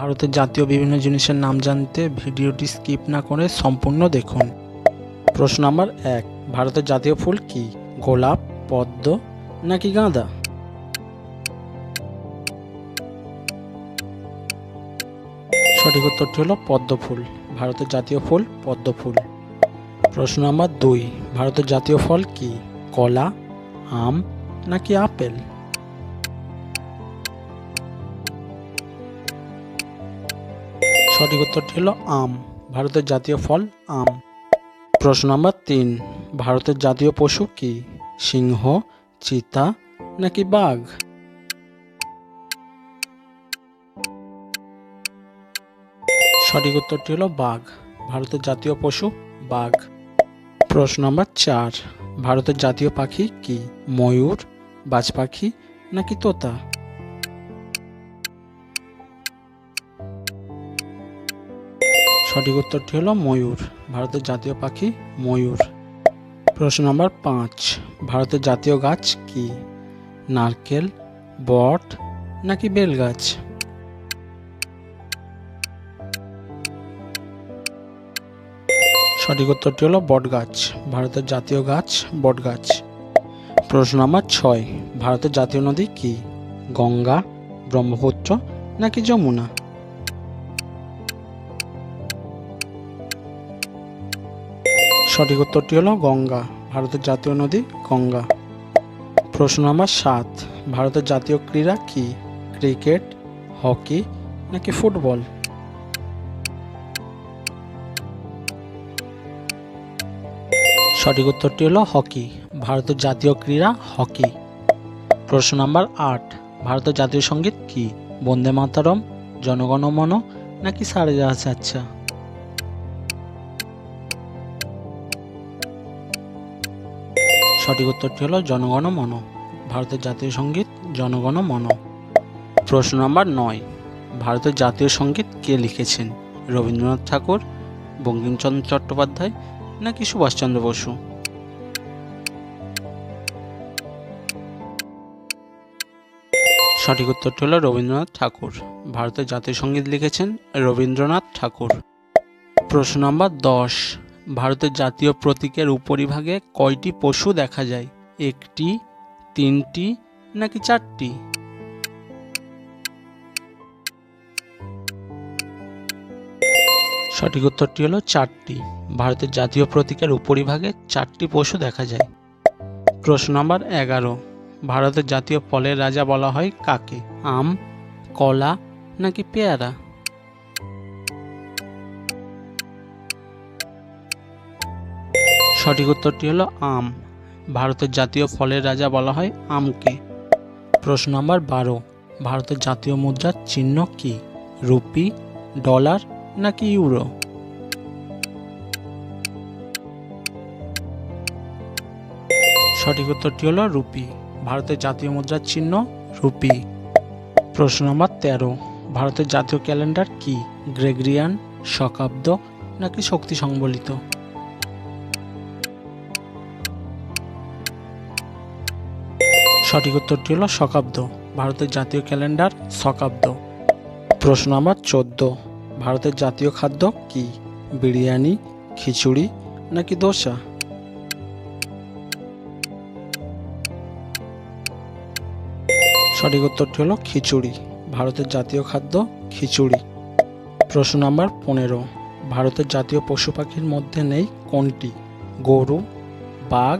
ভারতের জাতীয় বিভিন্ন জিনিসের নাম জানতে ভিডিওটি স্কিপ না করে সম্পূর্ণ দেখুন। প্রশ্ন নাম্বার 1, ভারতের জাতীয় ফুল কি? গোলাপ, পদ্ম নাকি গাঁদা? সঠিক উত্তরটি হলো পদ্ম ফুল। ভারতের জাতীয় ফুল পদ্ম ফুল। প্রশ্ন নাম্বার 2, ভারতের জাতীয় ফল কি? কলা, আম নাকি আপেল? সঠিক উত্তরটি হলো আম। ভারতের জাতীয় ফল আম। প্রশ্ন নাম্বার 3, ভারতের জাতীয় পশু কি? সিংহ, চিতা নাকি বাঘ? সঠিক উত্তরটি হলো বাঘ। ভারতের জাতীয় পশু বাঘ। প্রশ্ন নাম্বার 4, ভারতের জাতীয় পাখি কি? ময়ূর, বাজ পাখি নাকি তোতা? সঠিক উত্তরটি হলো ময়ূর। ভারতের জাতীয় পাখি ময়ূর। প্রশ্ন নাম্বার 5, ভারতের জাতীয় গাছ কি? নারকেল, বট নাকি বেল গাছ? সঠিক উত্তরটি হলো বট গাছ। ভারতের জাতীয় গাছ বট গাছ। প্রশ্ন নাম্বার 6, ভারতের জাতীয় নদী কি? গঙ্গা, ব্রহ্মপুত্র নাকি যমুনা? সঠিক উত্তরটি হলো গঙ্গা। ভারতের জাতীয় নদী গঙ্গা। প্রশ্ন নাম্বার 7, ভারতের জাতীয় ক্রীড়া কি? ক্রিকেট, হকি নাকি ফুটবল? সঠিক উত্তরটি হলো হকি। ভারতের জাতীয় ক্রীড়া হকি। প্রশ্ন নাম্বার 8, ভারতের জাতীয় সঙ্গীত কি? বন্দে মাতরম, জনগণ মন নাকি সারে জাহাঁ সে আচ্ছা? সঠিক উত্তরটি হলো জনগণ মন। ভারতের জাতীয় সঙ্গীত জনগণ মন। প্রশ্ন নাম্বার 9, ভারতের জাতীয় সঙ্গীত কে লিখেছেন? রবীন্দ্রনাথ ঠাকুর, বঙ্কিমচন্দ্র চট্টোপাধ্যায় নাকি সুভাষচন্দ্র বসু? সঠিক উত্তরটি হলো রবীন্দ্রনাথ ঠাকুর। ভারতের জাতীয় সঙ্গীত লিখেছেন রবীন্দ্রনাথ ঠাকুর। প্রশ্ন নাম্বার 10, ভারতের জাতীয় প্রতীকের উপরিভাগে কয়টি পশু দেখা যায়? 1টি, 3টি নাকি 4টি? সঠিক উত্তরটি হলো 4টি। ভারতের জাতীয় প্রতীকের উপরিভাগে 4টি পশু দেখা যায়। প্রশ্ন নাম্বার 11, ভারতের জাতীয় ফলের রাজা বলা হয় কাকে? আম, কলা নাকি পেয়ারা? সঠিক উত্তরটি হলো আম। ভারতের জাতীয় ফলের রাজা বলা হয় আমকে। প্রশ্ন নাম্বার 12, ভারতের জাতীয় মুদ্রার চিহ্ন কি? রুপি, ডলার নাকি ইউরো? সঠিক উত্তরটি হলো রুপি। ভারতের জাতীয় মুদ্রার চিহ্ন রুপি। প্রশ্ন নাম্বার 13, ভারতের জাতীয় ক্যালেন্ডার কি? গ্রেগরিয়ান, শকাব্দ নাকি শক্তি সংবলিত? সঠিক উত্তরটি হলো শকাব্দ। ভারতের জাতীয় ক্যালেন্ডার শকাব্দ। প্রশ্ন নাম্বার 14, ভারতের জাতীয় খাদ্য কি? বিরিয়ানি, খিচুড়ি নাকি দোসা? সঠিক উত্তরটি হলো খিচুড়ি। ভারতের জাতীয় খাদ্য খিচুড়ি। প্রশ্ন নাম্বার 15, ভারতের জাতীয় পশু পাখির মধ্যে নেই কোনটি? গরু, বাঘ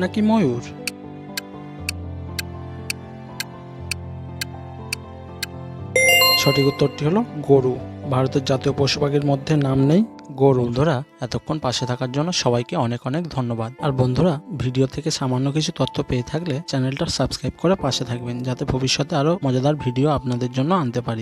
নাকি ময়ূর? সঠিক উত্তরটি হলো গরু। ভারতের জাতীয় পশু পাখির মধ্যে নাম নেই গরু। বন্ধুরা, এতক্ষণ পাশে থাকার জন্য সবাইকে অনেক অনেক ধন্যবাদ। আর বন্ধুরা, ভিডিও থেকে সামান্য কিছু তথ্য পেয়ে থাকলে চ্যানেলটা সাবস্ক্রাইব করে পাশে থাকবেন, যাতে ভবিষ্যতে আরো মজাদার ভিডিও আপনাদের জন্য আনতে পারি।